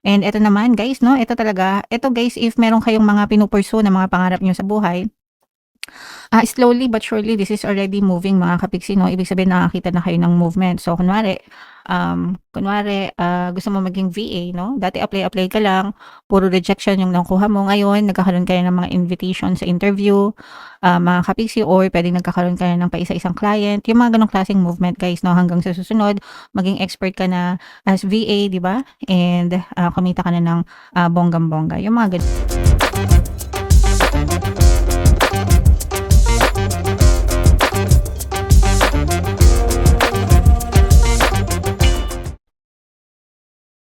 And eto naman guys 'no, eto guys if meron kayong mga pinu-pursue na mga pangarap niyo sa buhay, slowly but surely this is already moving mga kapiksi 'no, ibig sabihin nakakita na kayo ng movement. So kunwari, gusto mo maging VA 'no, dati apply-apply ka lang, puro rejection yung nakuha mo. Ngayon nagkakaroon kayo ng mga invitation sa interview, mga kapiksi or puwedeng nagkakaroon ka na ng paisa-isang client, yung mga gano'ng klaseng movement guys 'no, hanggang sa susunod maging expert ka na as VA 'di ba? And, kumita ka na ng, bonggang-bongga, yung mga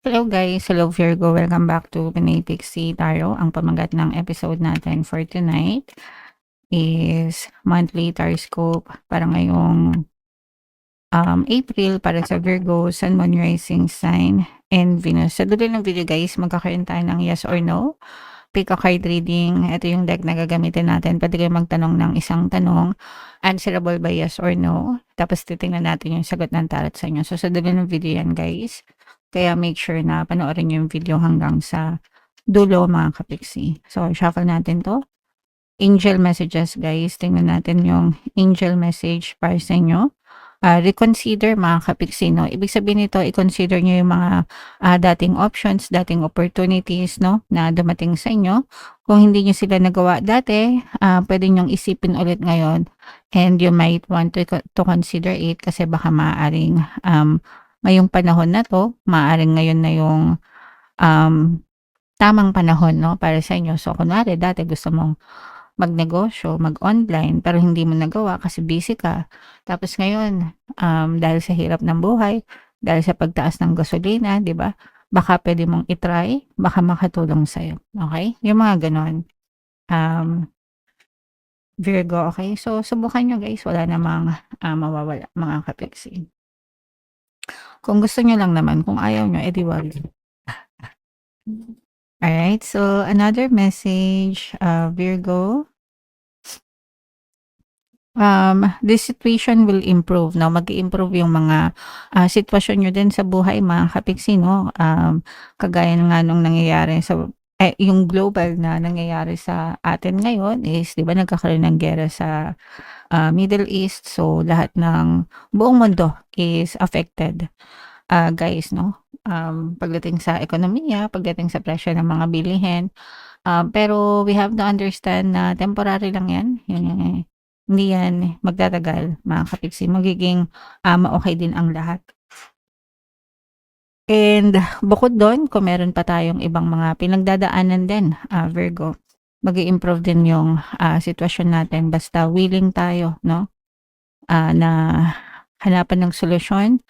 Hello guys, hello Virgo, welcome back to Pinay Pixie Tarot. Ang pamagat ng episode natin for tonight is monthly horoscope para ngayong April para sa Virgo, Sun, Moon, Rising Sign, and Venus. Sa dulo ng video guys, magkakaroon tayo ng yes or no. Pick a card reading. Ito yung deck na gagamitin natin. Pwede kayo magtanong ng isang tanong, answerable by yes or no. Tapos titingnan natin yung sagot ng tarot sa inyo. So sa dulo ng video yan guys. Kaya make sure na panoorin nyo yung video hanggang sa dulo mga kapiksi. So shuffle natin to. Angel messages guys. Tingnan natin yung angel message para sa inyo. Reconsider mga kapiksi, no? Ibig sabihin nito, i-consider nyo yung mga dating options, dating opportunities, no? Na dumating sa inyo. Kung hindi nyo sila nagawa dati, pwede nyong isipin ulit ngayon. And you might want to consider it kasi baka maaaring ngayong panahon na to, maaaring ngayon na yung tamang panahon, no? Para sa inyo. So, kunwari, dati gusto mong magnegosyo, mag-online, pero hindi mo nagawa kasi busy ka. Tapos ngayon, dahil sa hirap ng buhay, dahil sa pagtaas ng gasolina, 'di ba? Baka pwede mong i-try, baka makatulong sa'yo. Okay? Yung mga ganon. Um, Virgo, okay? So, subukan nyo guys. Wala namang mawawala, mga kapiksi. Kung gusto nyo lang naman, kung ayaw nyo, edi wag. Alright, so another message, Virgo. This situation will improve. Now, mag-i-improve yung mga sitwasyon nyo din sa buhay, mga kapiksi, no? Kagaya nga nung nangyayari yung global na nangyayari sa atin ngayon is, di ba, nagkakaroon ng gera sa Middle East. So, lahat ng buong mundo is affected, guys, no? Pagdating sa ekonomiya, pagdating sa presyo ng mga bilihin. Pero we have to understand na temporary lang yan. Hindi yan magtatagal, mga kapiksi. Magiging okay din ang lahat. And bukod doon, kung meron pa tayong ibang mga pinagdadaanan din, Virgo, mag-i-improve din yung sitwasyon natin basta willing tayo, no? Na hanapan ng solusyon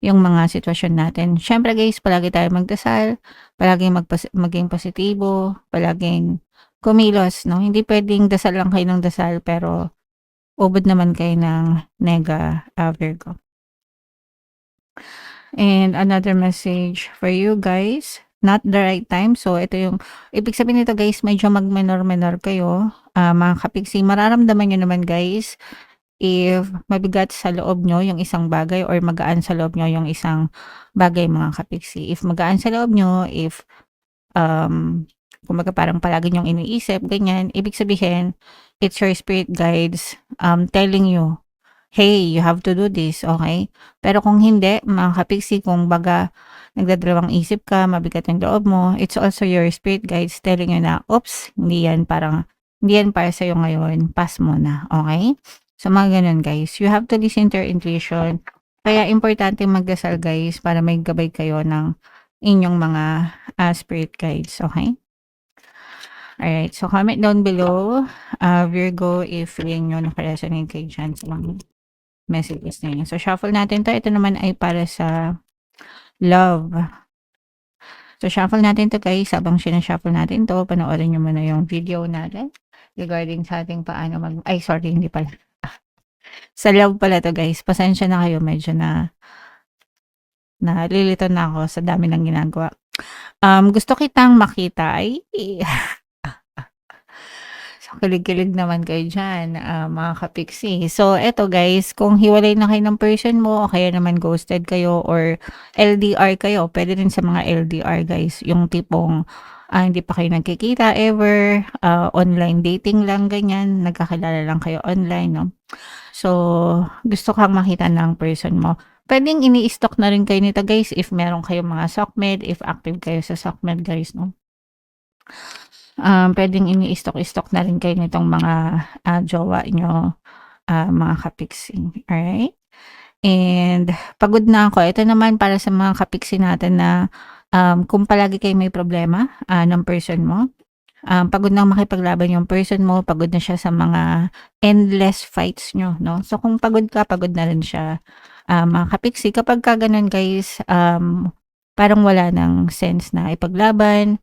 yung mga sitwasyon natin. Syempre guys, palagi tayong magdasal, palaging maging positibo, palaging kumilos, no? Hindi pwedeng dasal lang kayo ng dasal pero ubod naman kayo ng nega, Virgo. And another message for you guys, not the right time. So ito yung ibig sabihin nito guys, medyo mag-menor-menor kayo, mga kapiksi. Mararamdaman nyo naman guys if mabigat sa loob nyo yung isang bagay or magaan sa loob nyo yung isang bagay, mga kapiksi. If magaan sa loob nyo, if kumbaga parang palagi nyong iniisip, ganyan, ibig sabihin, it's your spirit guides telling you, hey, you have to do this, okay? Pero kung hindi, mga kapiksi, kung baga nagdadalawang isip ka, mabigat yung loob mo, it's also your spirit guides telling you na, oops, hindi yan para sa'yo ngayon, pass mo na, okay? So, mga ganun guys, you have to listen to your intuition. Kaya importante magdasal guys para may gabay kayo ng inyong mga spirit guides, okay? Alright, so comment down below, Virgo, if feeling nyo nakaresonate kayo dyan sa mga messages na yun. So, shuffle natin to. Ito naman ay para sa love. So, shuffle natin to guys. Habang sinashuffle natin to, panoorin nyo muna yung video natin regarding sa ating paano ay, sorry, hindi pala. Sa love pala to guys. Pasensya na kayo. Medyo nalilito na ako sa dami ng ginagawa. Gusto kitang makita ay So, kilig-kilig naman kayo diyan, mga ka-pixie. So, eto guys, kung hiwalay na kayo ng person mo o kaya naman ghosted kayo or LDR kayo, puwede rin sa mga LDR guys, yung tipong, hindi pa kayo nagkikita ever, online dating lang ganyan, nagkakilala lang kayo online 'no. So, gusto kang makita ng person mo, puwedeng ini-stalk na rin kayo nito guys if meron kayong mga SOCMED, if active kayo sa SOCMED guys 'no. Puwedeng ini-stalk-stalk na rin kayo nitong mga, jowa niyo, mga ka-pixie, alright? And pagod na ako, ito naman para sa mga ka-pixie natin na, kung palagi kayong may problema, ng person mo, pagod ng makipaglaban yung person mo, pagod na siya sa mga endless fights niyo 'no. So kung pagod ka, pagod na rin siya, mga ka-pixie. Kapagka gano'n guys, parang wala ng sense na ipaglaban.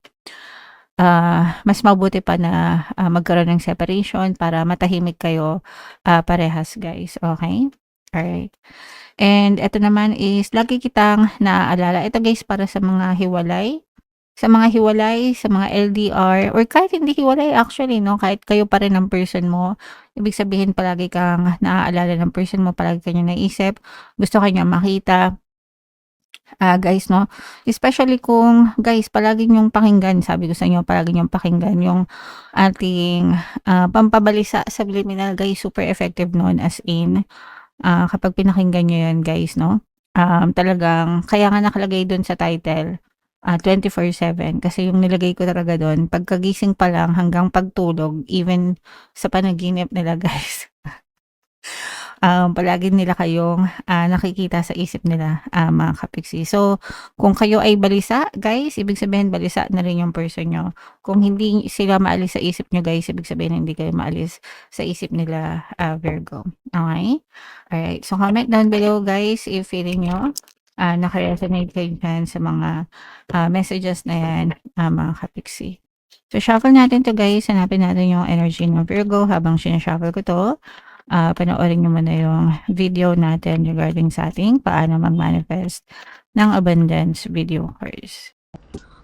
Mas mabuti pa na, magkaroon ng separation para matahimik kayo, parehas guys, okey? Alright. And eto naman is lagi kitang naaalala. Ito guys para sa mga hiwalay, sa mga LDR or kahit hindi hiwalay actually 'no, kahit kayo pa rin ng person mo. Ibig sabihin palagi kang naaalala ng person mo, palagi ka niyang naiisip, gusto ka niyang makita. Guys 'no, especially kung guys palagi niyong pakinggan, sabi ko sa inyo palagi niyong pakinggan yung ating, pampabalisa subliminal guys, super effective nun as in, kapag pinakinggan niyo yun guys 'no, talagang kaya nga nakalagay dun sa title, 24/7 kasi yung nilagay ko talaga dun pagkagising pa lang hanggang pagtulog, even sa panaginip nila guys. Palagi nila kayong, nakikita sa isip nila, mga ka-pixie. So, kung kayo ay balisa guys, ibig sabihin balisa na rin yung person niyo. Kung hindi sila maalis sa isip niyo guys, ibig sabihin hindi kayo maalis sa isip nila, Virgo, okey? Alright, so comment down below guys if feeling niyo, naka-resonate kayo diyan sa mga, messages na yan, mga ka-pixie. So, shuffle natin 'to guys, hanapin natin yung energy ng Virgo habang sina-shuffle ko 'to. Panoorin niyo muna yung video natin regarding sa ating paano mag-manifest ng abundance video course.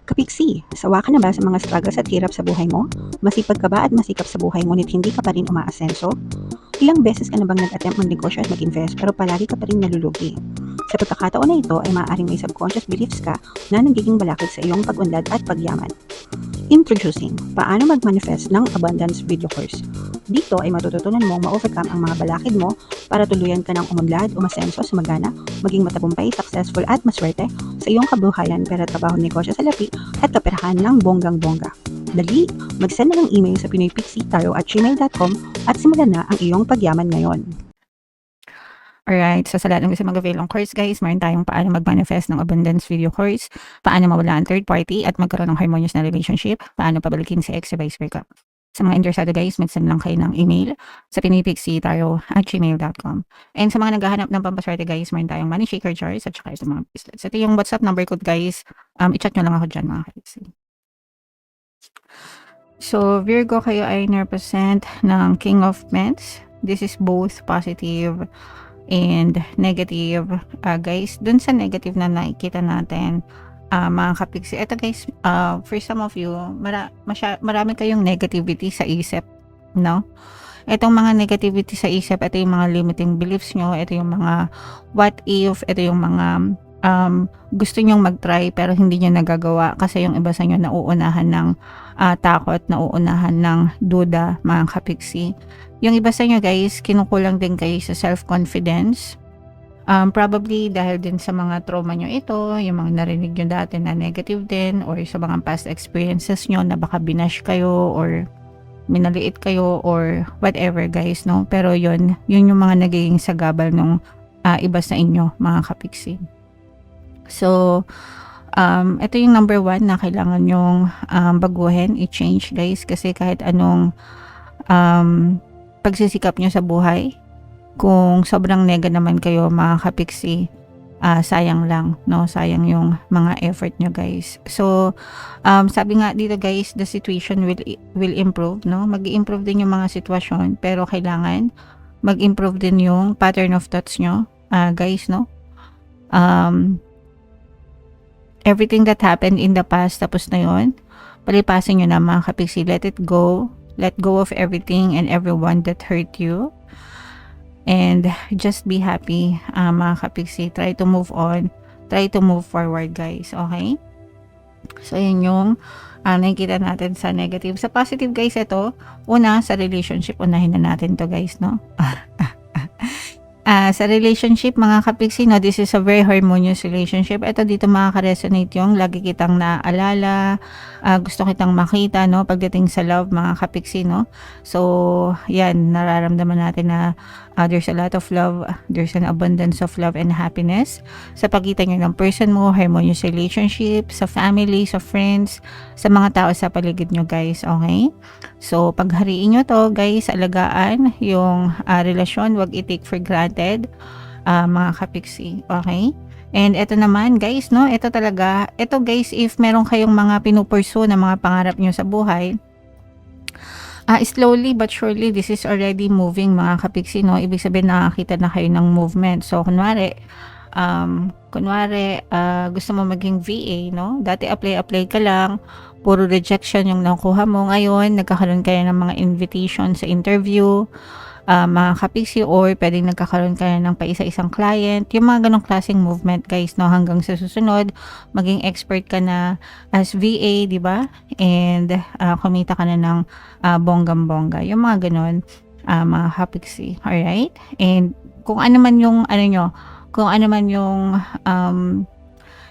Kapiksi, sawa ka na ba sa mga struggles at hirap sa buhay mo? Masipag ka ba at masikap sa buhay ngunit hindi ka pa rin umaasenso? Ilang beses ka na bang nag-attempt magnegosyo at mag-invest pero palagi ka pa rin nalulugi? Sa pagkakataon na ito ay maaaring may subconscious beliefs ka na nagiging balakid sa iyong pag-unlad at pagyaman. Introducing, paano mag-manifest ng abundance video course. Dito ay matututunan mong ma-overcome ang mga balakid mo para tuluyan ka ng umunlad, umasenso, sumagana, maging matagumpay, successful at maswerte sa iyong kabuhayan, pera, trabaho, negosyo sa lapi at kaperahan ng bonggang-bongga. Dali, mag-send na ng email sa pinoypixie@gmail.com at simulan na ang iyong pagyaman ngayon. Alright, so sa lahat ng gusto mag-avail ng course guys, meron tayong paano mag-manifest ng abundance video course, paano mawala ang third party at magkaroon ng harmonious na relationship, paano pabalikin si ex, vice versa. Sa mga interesado guys, mag-send lang kayo ng email sa pinoypixie@gmail.com. And sa mga naghahanap ng pampaswerte guys, meron tayong money shaker jars at saka itong mga bracelets. Ito yung WhatsApp number ko guys, i-chat nyo lang ako dyan mga kapixie. So Virgo, kayo ay represent ng King of Pentacles. This is both positive and negative, guys. Dun sa negative na nakikita natin, mga kapixie, eto guys, for some of you, marami kayong negativity sa isip, no? Etong mga negativity sa isip, ito yung mga limiting beliefs nyo, ito yung mga what if, ito yung mga gusto nyong mag-try pero hindi nyo nagagawa kasi yung iba sa inyo nauunahan ng takot, nauunahan ng duda, mga kapixie. Yung iba sa inyo guys, kinukulang din kayo sa self-confidence. Probably dahil din sa mga trauma nyo ito, yung mga narinig nyo dati na negative din, or sa mga past experiences nyo na baka binash kayo or minaliit kayo or whatever guys, no? Pero yun yung mga nagiging sagabal nung iba sa inyo, mga kapixie. So, ito yung number 1 na kailangan nyong baguhin, i-change guys, kasi kahit anong pagsisikap nyo sa buhay, kung sobrang nega naman kayo mga kapixie, sayang lang, no? Sayang yung mga effort nyo guys. So, sabi nga dito guys, the situation will improve, no? Mag-i-improve din yung mga sitwasyon, pero kailangan mag-improve din yung pattern of thoughts nyo, guys, no? Everything that happened in the past, tapos na yun, palipasin nyo na mga kapixie, let it go, Let go of everything and everyone that hurt you. And just be happy, mga kapiksi. Try to move on. Try to move forward, guys. Okay? So, yun yung nakikita natin sa negative. Sa positive, guys, ito, una, sa relationship, unahin na natin to, guys, no? Sa relationship, mga kapiksi, no, this is a very harmonious relationship. Ito dito makaka-resonate yung lagi kitang naaalala, gusto kitang makita, no, pagdating sa love, mga kapiksi, no. So, yan, nararamdaman natin na there's a lot of love, there's an abundance of love and happiness sa pagitan nyo ng person mo, harmonious relationship, sa family, sa friends, sa mga tao sa paligid nyo, guys, okay? So, paghariin nyo to, guys, alagaan yung relasyon, wag i-take for granted, mga kapiksi, okay? And ito naman, guys, no, ito guys, if meron kayong mga pinupursu na mga pangarap nyo sa buhay, slowly but surely, this is already moving, mga kapiksi, no? Ibig sabihin, nakakita na kayo ng movement. So, kunwari, gusto mo maging VA, no? Dati apply ka lang, puro rejection yung nakuha mo. Ngayon, nagkakaroon kayo ng mga invitation sa interview, mga kapiksi, or pwedeng nagkakaroon kayo ng paisa-isang client. Yung mga ganong klaseng movement, guys, no? Hanggang sa susunod, maging expert ka na as VA, di ba? And kumita ka na ng bonggam-bongga. Yung mga ganon, mga kapiksi. Alright? And kung ano man yung, kung ano man yung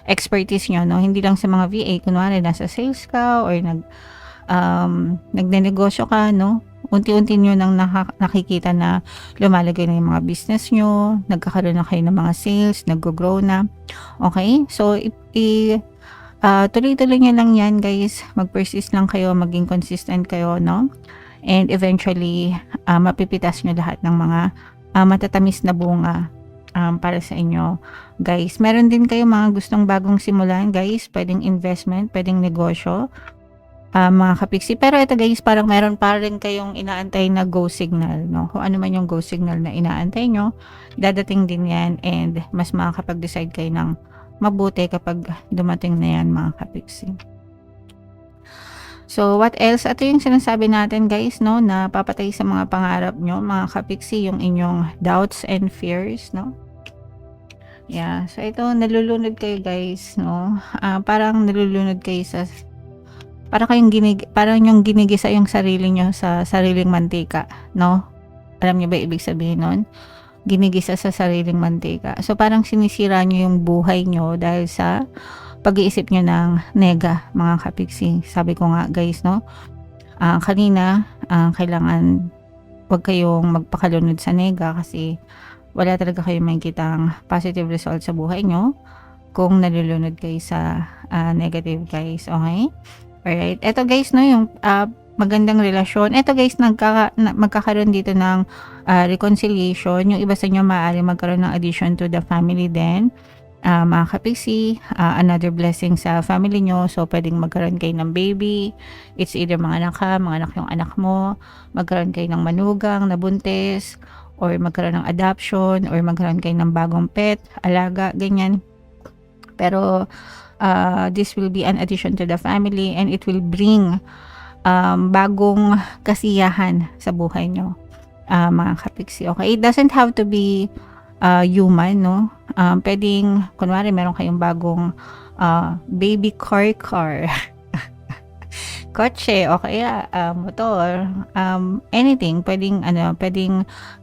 expertise nyo, no? Hindi lang sa mga VA, kunwari nasa sales ka or nagnenegosyo ka, no? Unti-unti nyo nang nakikita na lumalagay na yung mga business nyo, nagkakaroon na kayo ng mga sales, nag-grow na. Okay? So, tuloy-tuloy nyo lang yan, guys. Mag-persist lang kayo, maging consistent kayo, no? And eventually, mapipitas nyo lahat ng mga matatamis na bunga para sa inyo, guys. Meron din kayo mga gustong bagong simulan, guys. Pwedeng investment, pwedeng negosyo, mga kapiksi. Pero ito, guys, parang meron pa rin kayong inaantay na go signal, no? Kung ano man yung go signal na inaantay nyo, dadating din yan, and mas makakapag-decide kayo ng mabuti kapag dumating na yan, mga kapiksi. So, what else? Ito yung sinasabi natin, guys, no? Na papatay sa mga pangarap nyo, mga kapiksi, yung inyong doubts and fears, no? Yeah. So, ito, nalulunod kayo, guys, no? Parang nalulunod kayo sa parang yung ginigisa yung sarili nyo sa sariling mantika, no? Alam nyo ba ibig sabihin nun? Ginigisa sa sariling mantika. So, parang sinisira nyo yung buhay nyo dahil sa pag-iisip nyo ng nega, mga kapiksi. Sabi ko nga, guys, no? Kanina, kailangan wag kayong magpakalunod sa nega kasi wala talaga kayong makikitang positive result sa buhay nyo kung nalulunod kayo sa negative, guys. Okay? Alright. Ito, guys, no, yung magandang relasyon. Ito, guys, magkakaroon dito ng reconciliation. Yung iba sa inyo maaari magkaroon ng addition to the family din. Mga kapiksi, another blessing sa family nyo. So, pwedeng magkaroon kayo ng baby. It's either mga anak yung anak mo. Magkaroon kayo ng manugang, nabuntis, or magkaroon ng adoption, or magkaroon kayo ng bagong pet, alaga, ganyan. Pero, this will be an addition to the family, and it will bring bagong kasiyahan sa buhay nyo, mga kapiksi. Okay? It doesn't have to be human, no? Pwedeng, kunwari, meron kayong bagong baby car, kotse, o kaya motor, anything, pwedeng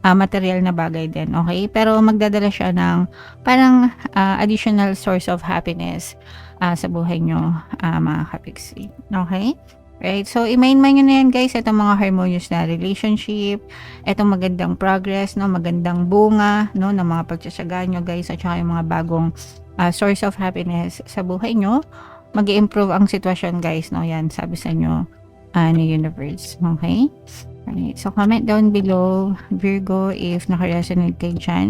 material na bagay din, okay? Pero magdadala siya ng parang additional source of happiness sa buhay nyo, mga kapiksi. Okay? Right? So, i-main-main nyo na yan, guys, itong mga harmonious na relationship, itong magandang progress, no? Magandang bunga, no? Ng mga pagtsatsaga nyo, guys, at saka yung mga bagong source of happiness sa buhay nyo. Mag-i-improve ang sitwasyon, guys, no? Yan, sabi sa inyo ni universe. Okay? Alright. So, comment down below, Virgo, if naka-resonate kayo dyan.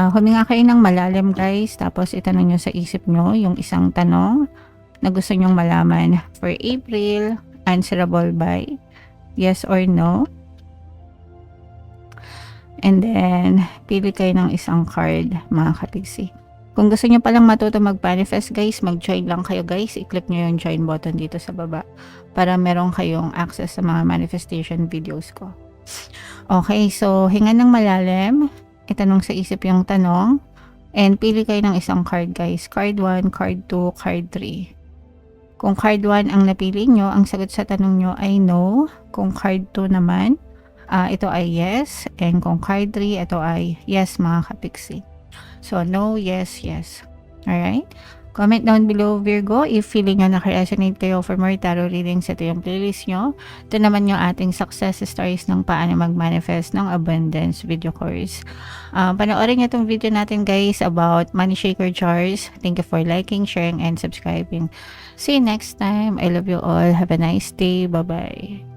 Huminga kayo ng malalim, guys. Tapos, itanong nyo sa isip nyo yung isang tanong na gusto nyong malaman for April. Answerable by yes or no. And then, pili kayo ng isang card, mga kapiksi. Kung gusto niyo palang matuto mag-manifest guys, mag-join lang kayo guys. I-click niyo yung join button dito sa baba para meron kayong access sa mga manifestation videos ko. Okay, so hinga ng malalim. Itanong sa isip yung tanong. And pili kayo ng isang card guys. Card 1, card 2, card 3. Kung card 1 ang napili nyo, ang sagot sa tanong nyo ay no. Kung card 2 naman, ito ay yes. And kung card 3, ito ay yes mga kapiksi. So, no, yes, yes. Alright? Comment down below, Virgo, if feeling nyo nakaresonate kayo for more tarot readings, ito yung playlist nyo. Ito naman yung ating success stories ng paano mag-manifest ng abundance video course. Panoorin nyo itong video natin guys about money shaker jars. Thank you for liking, sharing, and subscribing. See you next time. I love you all. Have a nice day. Bye-bye.